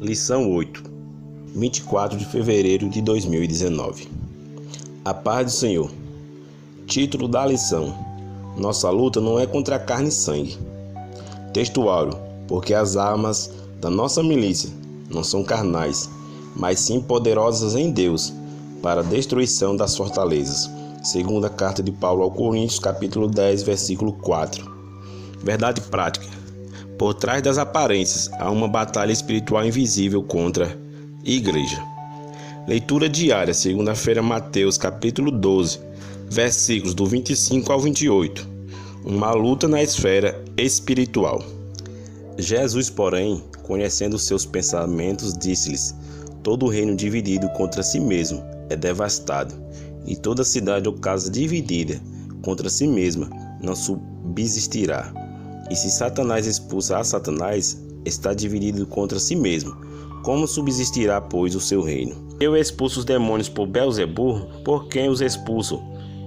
Lição 8, 24 de fevereiro de 2019. A paz do Senhor. Título da lição: Nossa luta não é contra a carne e sangue. Texto áureo: porque as armas da nossa milícia não são carnais, mas sim poderosas em Deus para a destruição das fortalezas. Segunda carta de Paulo aos Coríntios, capítulo 10, versículo 4. Verdade prática: por trás das aparências há uma batalha espiritual invisível contra a igreja. Leitura diária, segunda-feira, Mateus, capítulo 12, versículos do 25 ao 28. Uma luta na esfera espiritual. Jesus, porém, conhecendo seus pensamentos, disse-lhes: todo reino dividido contra si mesmo é devastado, e toda cidade ou casa dividida contra si mesma não subsistirá. E se Satanás expulsa a Satanás, está dividido contra si mesmo. Como subsistirá, pois, o seu reino? Eu expulso os demônios por Beelzebu, por quem os expulso?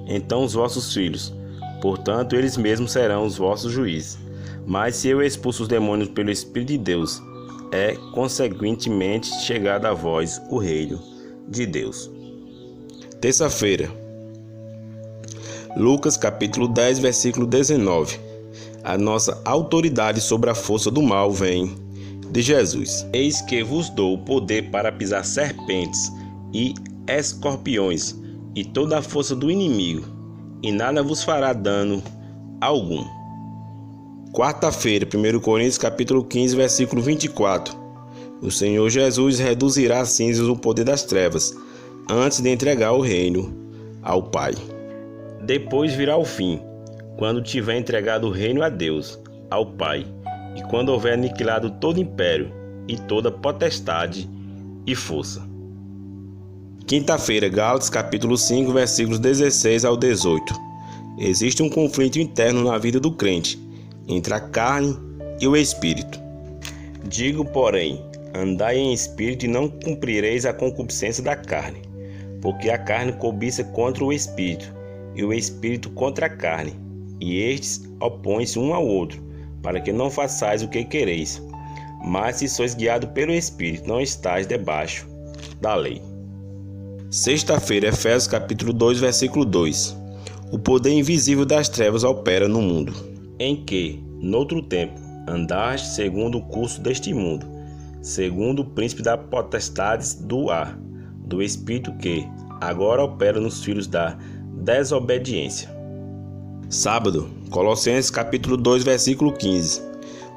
Então os vossos filhos. Portanto, eles mesmos serão os vossos juízes. Mas se eu expulso os demônios pelo Espírito de Deus, é consequentemente chegado a vós o reino de Deus. Terça-feira, Lucas capítulo 10, versículo 19. A nossa autoridade sobre a força do mal vem de Jesus. Eis que vos dou o poder para pisar serpentes e escorpiões e toda a força do inimigo, e nada vos fará dano algum. Quarta-feira, 1 Coríntios capítulo 15, versículo 24. O Senhor Jesus reduzirá a cinzas o poder das trevas, antes de entregar o reino ao Pai. Depois virá o fim, quando tiver entregado o reino a Deus, ao Pai, e quando houver aniquilado todo império e toda potestade e força. Quinta-feira, Gálatas capítulo 5, versículos 16 ao 18. Existe um conflito interno na vida do crente, entre a carne e o espírito. Digo, porém, andai em espírito e não cumprireis a concupiscência da carne, porque a carne cobiça contra o espírito, e o espírito contra a carne, e estes opõem-se um ao outro, para que não façais o que quereis. Mas se sois guiados pelo Espírito, não estáis debaixo da lei. Sexta-feira, Efésios capítulo 2, versículo 2. O poder invisível das trevas opera no mundo, em que, noutro tempo, andaste segundo o curso deste mundo, segundo o príncipe das potestades do ar, do Espírito que agora opera nos filhos da desobediência. Sábado, Colossenses capítulo 2, versículo 15.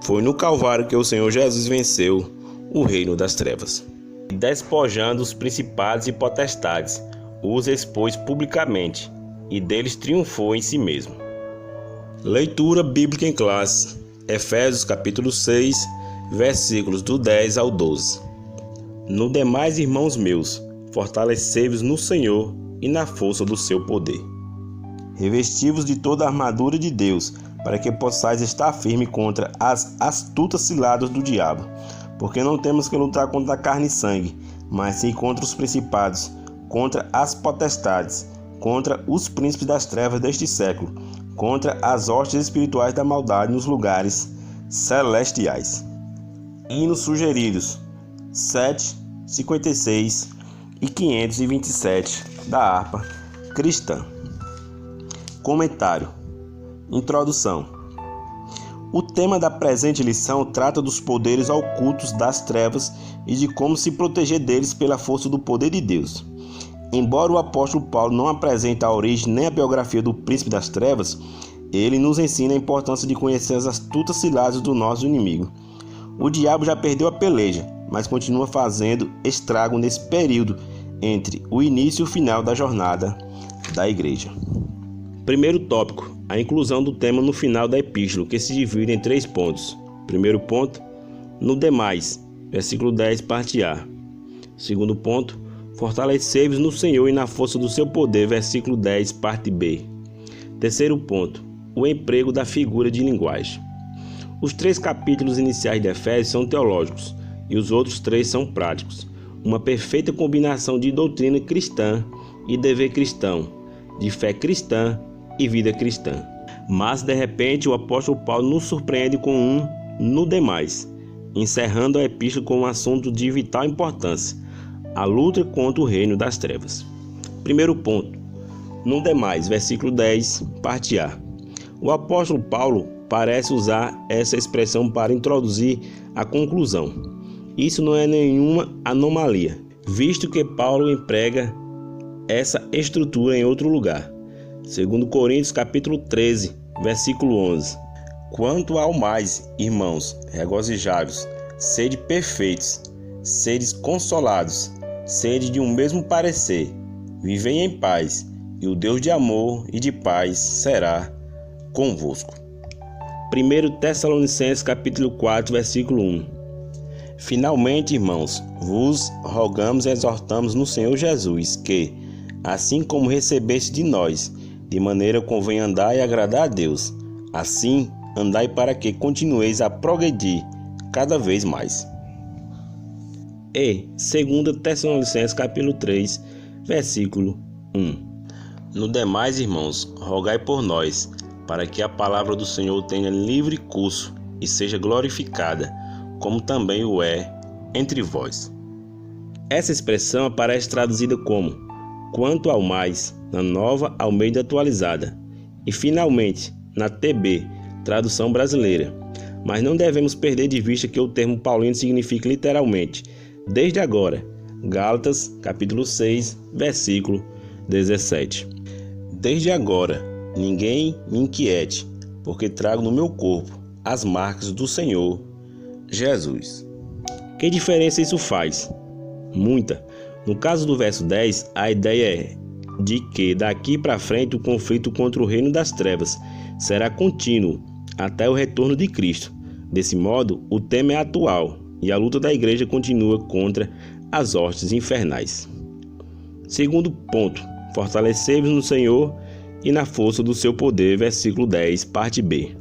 Foi no Calvário que o Senhor Jesus venceu o reino das trevas. Despojando os principados e potestades, os expôs publicamente, e deles triunfou em si mesmo. Leitura bíblica em classe. Efésios capítulo 6, versículos do 10 ao 12. No demais, irmãos meus, fortalecei-vos no Senhor e na força do seu poder. Revesti-vos de toda a armadura de Deus, para que possais estar firme contra as astutas ciladas do diabo. Porque não temos que lutar contra a carne e sangue, mas sim contra os principados, contra as potestades, contra os príncipes das trevas deste século, contra as hostes espirituais da maldade nos lugares celestiais. Hinos sugeridos: 7, 56 e 527 da harpa cristã. Comentário. Introdução. O tema da presente lição trata dos poderes ocultos das trevas e de como se proteger deles pela força do poder de Deus. Embora o apóstolo Paulo não apresente a origem nem a biografia do príncipe das trevas, ele nos ensina a importância de conhecer as astutas ciladas do nosso inimigo. O diabo já perdeu a peleja, mas continua fazendo estrago nesse período entre o início e o final da jornada da igreja. Primeiro tópico: a inclusão do tema no final da epístola, que se divide em 3 pontos. Primeiro ponto: no demais, versículo 10, parte A. Segundo ponto: fortalecei-vos no Senhor e na força do seu poder, versículo 10, parte B. Terceiro ponto: o emprego da figura de linguagem. Os 3 capítulos iniciais de Efésios são teológicos e os outros 3 são práticos. Uma perfeita combinação de doutrina cristã e dever cristão, de fé cristã e vida cristã. Mas de repente o apóstolo Paulo nos surpreende com um no demais, encerrando a epístola com um assunto de vital importância: a luta contra o reino das trevas. Primeiro ponto. No demais, versículo 10, parte A. O apóstolo Paulo parece usar essa expressão para introduzir a conclusão. Isso não é nenhuma anomalia, visto que Paulo emprega essa estrutura em outro lugar. Segundo Coríntios capítulo 13, versículo 11. Quanto ao mais, irmãos, regozijai-vos, sede perfeitos, sedes consolados, sede de um mesmo parecer, vivei em paz, e o Deus de amor e de paz será convosco. 1 Tessalonicenses capítulo 4, versículo 1. Finalmente, irmãos, vos rogamos e exortamos no Senhor Jesus que, assim como recebeste de nós, de maneira convém andar e agradar a Deus, assim andai para que continueis a progredir cada vez mais. E 2 Tessalonicenses capítulo 3, versículo 1. No demais, irmãos, rogai por nós, para que a palavra do Senhor tenha livre curso e seja glorificada, como também o é entre vós. Essa expressão aparece traduzida como quanto ao mais, na Nova Almeida Atualizada, e finalmente na TB, tradução brasileira. Mas não devemos perder de vista que o termo paulino significa literalmente desde agora. Gálatas, capítulo 6, versículo 17. Desde agora, ninguém me inquiete, porque trago no meu corpo as marcas do Senhor Jesus. Que diferença isso faz? Muita. No caso do verso 10, a ideia é de que daqui para frente o conflito contra o reino das trevas será contínuo até o retorno de Cristo. Desse modo, o tema é atual e a luta da igreja continua contra as hostes infernais. Segundo ponto, fortalecei-vos no Senhor e na força do seu poder, versículo 10, parte B.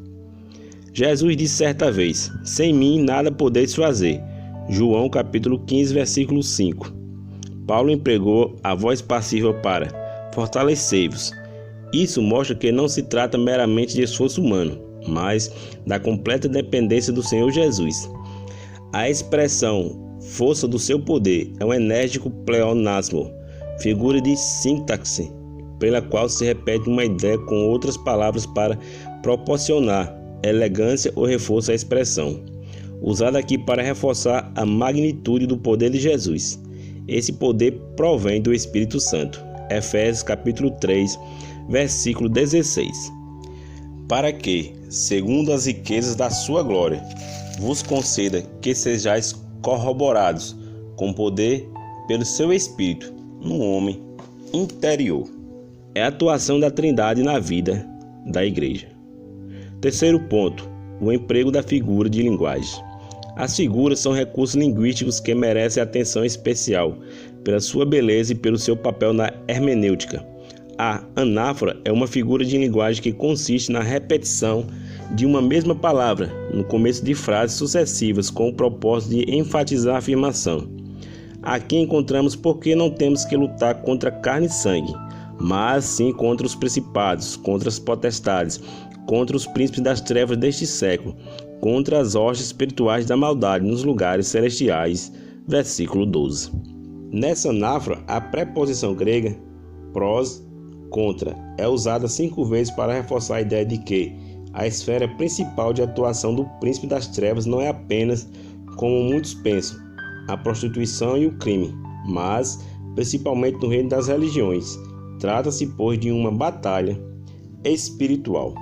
Jesus disse certa vez: sem mim nada podeis fazer. João capítulo 15, versículo 5. Paulo empregou a voz passiva para fortalecei-vos. Isso mostra que não se trata meramente de esforço humano, mas da completa dependência do Senhor Jesus. A expressão força do seu poder é um enérgico pleonasmo, figura de sintaxe, pela qual se repete uma ideia com outras palavras para proporcionar elegância ou reforço à expressão, usada aqui para reforçar a magnitude do poder de Jesus. Esse poder provém do Espírito Santo. Efésios capítulo 3, versículo 16. Para que, segundo as riquezas da sua glória, vos conceda que sejais corroborados com poder pelo seu Espírito no homem interior. É a atuação da Trindade na vida da igreja. Terceiro ponto, o emprego da figura de linguagem. As figuras são recursos linguísticos que merecem atenção especial pela sua beleza e pelo seu papel na hermenêutica. A anáfora é uma figura de linguagem que consiste na repetição de uma mesma palavra no começo de frases sucessivas com o propósito de enfatizar a afirmação. Aqui encontramos porque não temos que lutar contra carne e sangue, mas sim contra os principados, contra as potestades, contra os príncipes das trevas deste século, contra as hostes espirituais da maldade nos lugares celestiais. Versículo 12. Nessa anáfora, a preposição grega pros, contra, é usada 5 vezes para reforçar a ideia de que a esfera principal de atuação do príncipe das trevas não é apenas, como muitos pensam, a prostituição e o crime, mas principalmente no reino das religiões. Trata-se, pois, de uma batalha espiritual.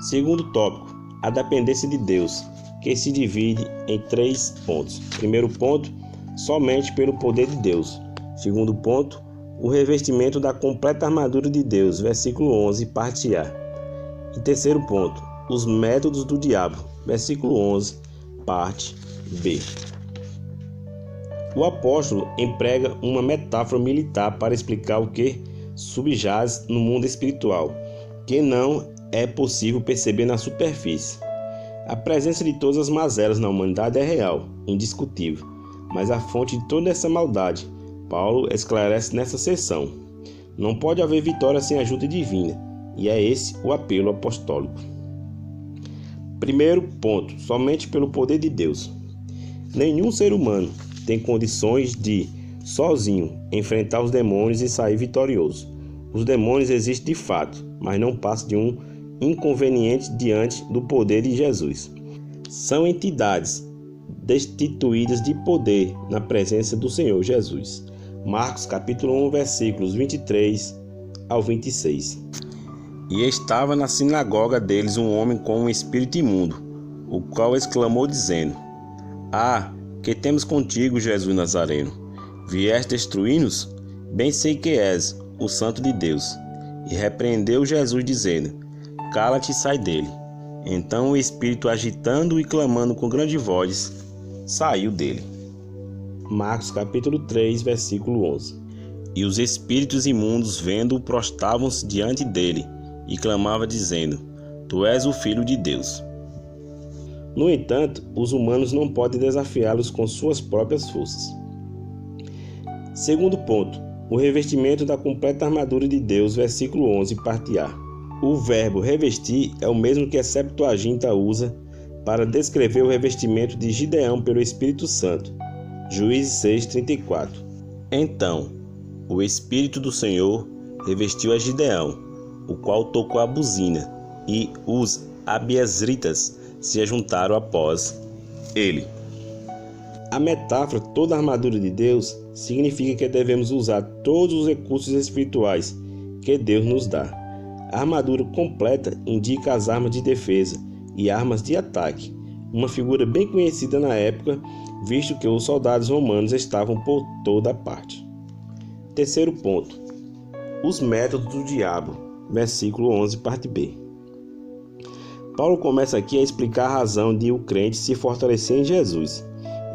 Segundo tópico, a dependência de Deus, que se divide em 3 pontos. Primeiro ponto, somente pelo poder de Deus. Segundo ponto, o revestimento da completa armadura de Deus, versículo 11, parte A. E terceiro ponto, os métodos do diabo, versículo 11, parte B. O apóstolo emprega uma metáfora militar para explicar o que subjaz no mundo espiritual, que não é possível perceber na superfície. A presença de todas as mazelas na humanidade é real, indiscutível, mas a fonte de toda essa maldade, Paulo esclarece nessa seção. Não pode haver vitória sem ajuda divina, e é esse o apelo apostólico. Primeiro ponto, somente pelo poder de Deus. Nenhum ser humano tem condições de, sozinho, enfrentar os demônios e sair vitorioso. Os demônios existem de fato, mas não passam de um inconveniente diante do poder de Jesus. São entidades destituídas de poder na presença do Senhor Jesus. Marcos capítulo 1, versículos 23 ao 26. E estava na sinagoga deles um homem com um espírito imundo, o qual exclamou dizendo: Ah, que temos contigo, Jesus Nazareno? Vieste destruir-nos? Bem sei que és o Santo de Deus. E repreendeu Jesus dizendo: Cala-te e sai dele. Então o espírito, agitando e clamando com grande voz, saiu dele. Marcos capítulo 3, versículo 11. E os espíritos imundos, vendo-o, prostravam-se diante dele e clamavam dizendo: Tu és o Filho de Deus. No entanto, os humanos não podem desafiá-los com suas próprias forças. Segundo ponto, o revestimento da completa armadura de Deus, versículo 11, parte A. O verbo revestir é o mesmo que a Septuaginta usa para descrever o revestimento de Gideão pelo Espírito Santo. Juízes 6:34. Então, o Espírito do Senhor revestiu a Gideão, o qual tocou a buzina, e os abiezritas se ajuntaram após ele. A metáfora toda a armadura de Deus significa que devemos usar todos os recursos espirituais que Deus nos dá. A armadura completa indica as armas de defesa e armas de ataque, uma figura bem conhecida na época, visto que os soldados romanos estavam por toda parte. Terceiro ponto, os métodos do diabo, versículo 11, parte B. Paulo começa aqui a explicar a razão de o crente se fortalecer em Jesus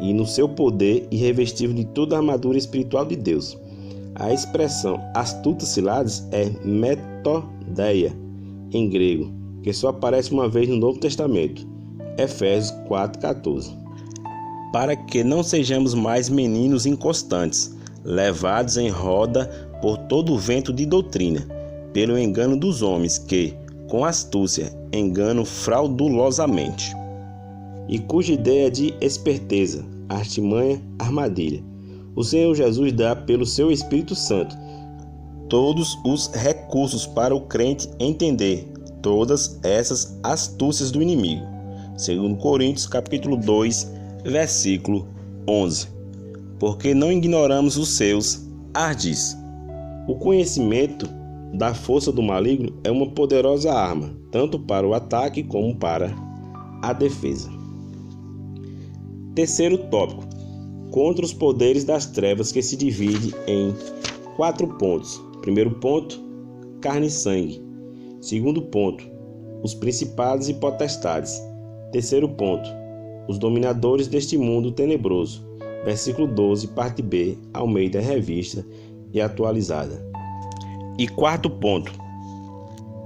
e no seu poder e revestido de toda a armadura espiritual de Deus. A expressão astutas ciladas é metodeia em grego, que só aparece uma vez no Novo Testamento, Efésios 4:14. Para que não sejamos mais meninos inconstantes, levados em roda por todo o vento de doutrina, pelo engano dos homens que, com astúcia, enganam fraudulosamente, e cuja ideia é de esperteza, artimanha, armadilha. O Senhor Jesus dá pelo seu Espírito Santo todos os recursos para o crente entender todas essas astúcias do inimigo. Segundo Coríntios capítulo 2, versículo 11. Porque não ignoramos os seus ardis. O conhecimento da força do maligno é uma poderosa arma, tanto para o ataque como para a defesa. Terceiro tópico, contra os poderes das trevas, que se divide em 4 pontos. Primeiro ponto, carne e sangue. Segundo ponto, os principados e potestades. Terceiro ponto, os dominadores deste mundo tenebroso. Versículo 12, parte B, Almeida Revista e Atualizada. E quarto ponto,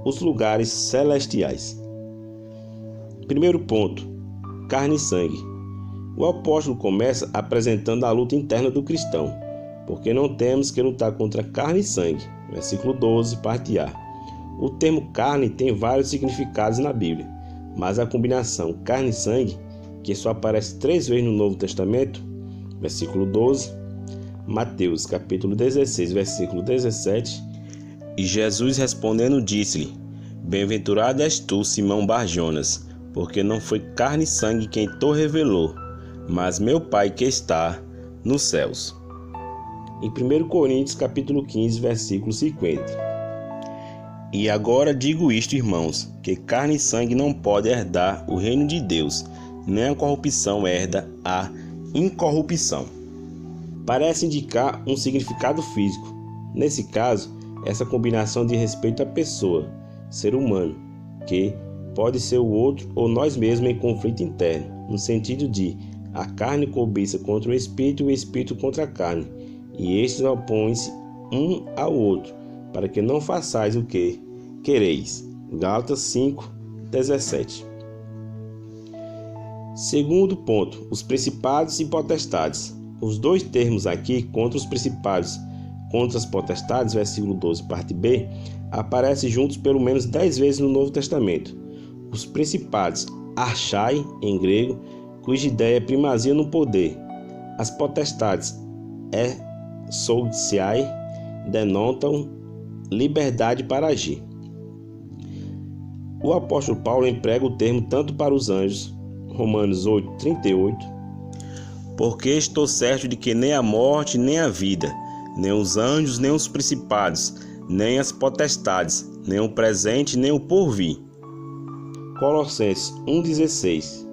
os lugares celestiais. Primeiro ponto, carne e sangue. O apóstolo começa apresentando a luta interna do cristão, porque não temos que lutar contra carne e sangue. Versículo 12, parte A. O termo carne tem vários significados na Bíblia, mas a combinação carne e sangue, que só aparece 3 vezes no Novo Testamento, versículo 12, Mateus capítulo 16, versículo 17, e Jesus respondendo disse-lhe: Bem-aventurado és tu, Simão Bar-Jonas, porque não foi carne e sangue quem te revelou, mas meu Pai que está nos céus. Em 1 Coríntios capítulo 15, versículo 50. E agora digo isto, irmãos, que carne e sangue não podem herdar o reino de Deus, nem a corrupção herda a incorrupção. Parece indicar um significado físico. Nesse caso, essa combinação diz respeito à pessoa, ser humano, que pode ser o outro ou nós mesmos em conflito interno, no sentido de a carne cobiça contra o espírito e o espírito contra a carne, e estes opõem-se um ao outro, para que não façais o que quereis. Gálatas 5:17. Segundo ponto, os principados e potestades. Os dois termos aqui, contra os principados, contra as potestades, versículo 12, parte B, aparecem juntos pelo menos 10 vezes no Novo Testamento. Os principados, archai, em grego, cuja ideia é primazia no poder. As potestades, exousiai, denotam liberdade para agir. O apóstolo Paulo emprega o termo tanto para os anjos, Romanos 8:38, porque estou certo de que nem a morte, nem a vida, nem os anjos, nem os principados, nem as potestades, nem o presente, nem o porvir. Colossenses 1:16,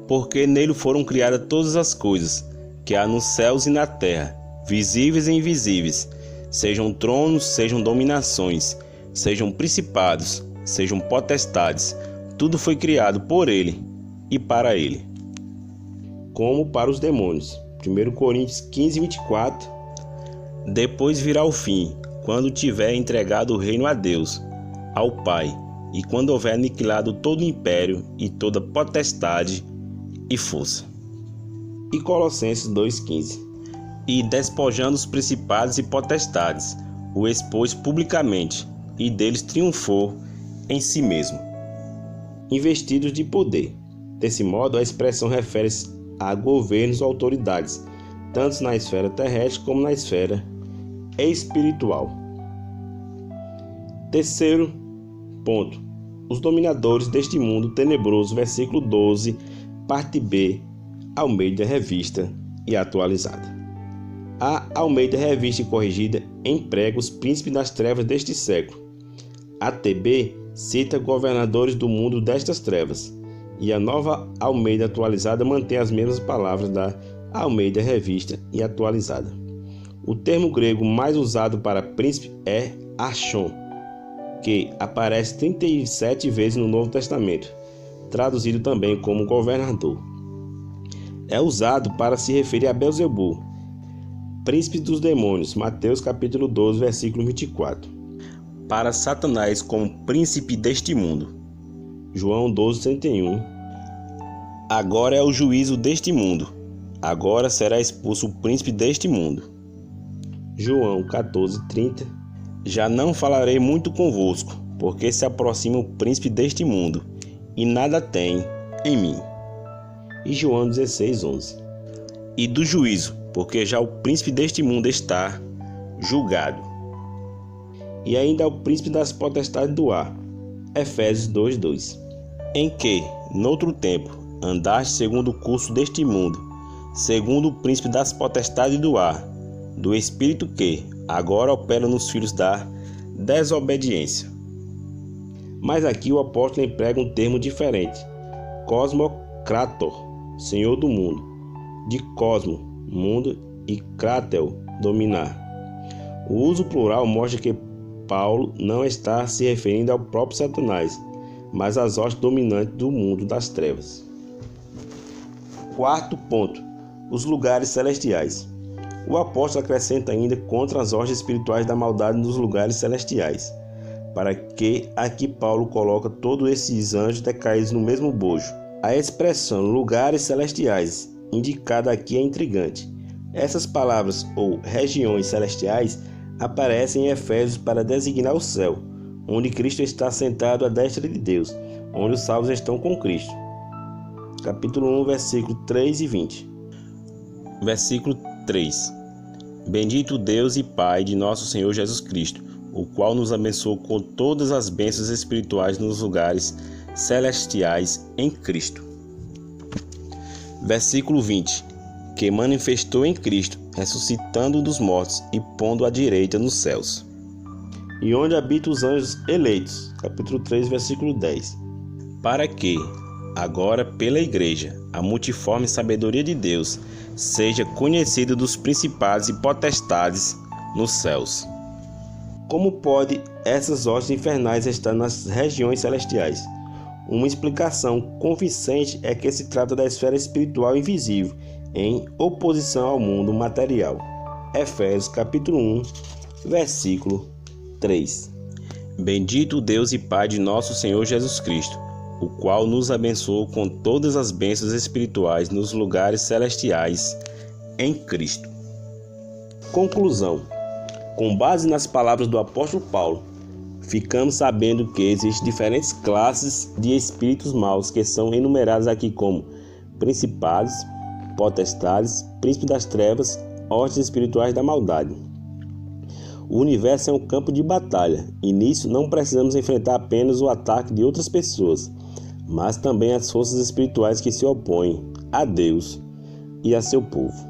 porque nele foram criadas todas as coisas, que há nos céus e na terra, visíveis e invisíveis, sejam tronos, sejam dominações, sejam principados, sejam potestades, tudo foi criado por ele e para ele. Como para os demônios. 1 Coríntios 15:24. Depois virá o fim, quando tiver entregado o reino a Deus, ao Pai, e quando houver aniquilado todo o império e toda potestade e força. E Colossenses 2:15. E despojando os principados e potestades, o expôs publicamente, e deles triunfou em si mesmo. Investidos de poder. Desse modo, a expressão refere-se a governos ou autoridades, tanto na esfera terrestre como na esfera espiritual. Terceiro ponto. Os dominadores deste mundo tenebroso, versículo 12, parte B, Almeida Revista e Atualizada. A Almeida Revista e Corrigida emprega os príncipes das trevas deste século. A TB cita governadores do mundo destas trevas. E a Nova Almeida Atualizada mantém as mesmas palavras da Almeida Revista e Atualizada. O termo grego mais usado para príncipe é archon, que aparece 37 vezes no Novo Testamento, traduzido também como governador. É usado para se referir a Belzebu, príncipe dos demônios, Mateus capítulo 12, versículo 24. Para Satanás como príncipe deste mundo, João 12:31. Agora é o juízo deste mundo, agora será expulso o príncipe deste mundo. João 14:30. Já não falarei muito convosco, porque se aproxima o príncipe deste mundo, e nada tem em mim. E João 16:11. E do juízo, porque já o príncipe deste mundo está julgado. E ainda o príncipe das potestades do ar, Efésios 2:2. Em que, noutro tempo, andaste segundo o curso deste mundo, segundo o príncipe das potestades do ar, do espírito que agora opera nos filhos da desobediência. Mas aqui o apóstolo emprega um termo diferente: cosmocrator, senhor do mundo, de cosmo, mundo, e kratel, dominar. O uso plural mostra que Paulo não está se referindo ao próprio Satanás, mas às hostes dominantes do mundo das trevas. Quarto ponto: os lugares celestiais. O apóstolo acrescenta ainda contra as hostes espirituais da maldade nos lugares celestiais, para que aqui Paulo coloca todos esses anjos decaídos no mesmo bojo. A expressão lugares celestiais indicada aqui é intrigante. Essas palavras ou regiões celestiais aparecem em Efésios para designar o céu, onde Cristo está sentado à destra de Deus, onde os salvos estão com Cristo. Capítulo 1, versículo 3 e 20. Versículo 3. Bendito Deus e Pai de nosso Senhor Jesus Cristo, o qual nos abençoou com todas as bênçãos espirituais nos lugares celestiais em Cristo. Versículo 20. Que manifestou em Cristo, ressuscitando dos mortos e pondo à direita nos céus. E onde habitam os anjos eleitos. Capítulo 3, versículo 10. Para que, agora pela Igreja, a multiforme sabedoria de Deus seja conhecida dos principados e potestades nos céus. Como pode essas hostes infernais estar nas regiões celestiais? Uma explicação convincente é que se trata da esfera espiritual invisível, em oposição ao mundo material. Efésios capítulo 1, versículo 3. Bendito Deus e Pai de nosso Senhor Jesus Cristo, o qual nos abençoou com todas as bênçãos espirituais nos lugares celestiais em Cristo. Conclusão. Com base nas palavras do apóstolo Paulo, ficamos sabendo que existem diferentes classes de espíritos maus que são enumerados aqui como principados, potestades, príncipes das trevas, hostes espirituais da maldade. O universo é um campo de batalha e nisso não precisamos enfrentar apenas o ataque de outras pessoas, mas também as forças espirituais que se opõem a Deus e a seu povo.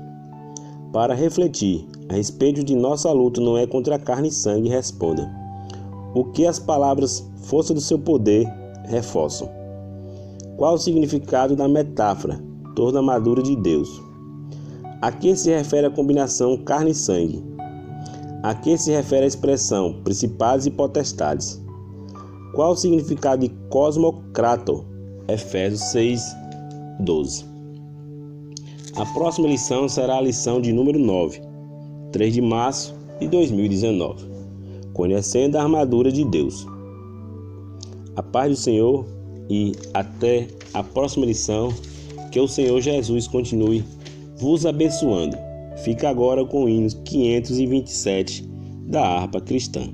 Para refletir a respeito de nossa luta não é contra a carne e sangue, responda: o que as palavras força do seu poder reforçam? Qual o significado da metáfora toda armadura de Deus? A que se refere a combinação carne e sangue? A que se refere a expressão principados e potestades? Qual o significado de cosmocrator? Efésios 6:12. A próxima lição será a lição de número 9, 3 de março de 2019. Conhecendo a armadura de Deus. A paz do Senhor e até a próxima lição. Que o Senhor Jesus continue vos abençoando. Fica agora com o hino 527 da harpa cristã.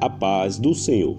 A paz do Senhor.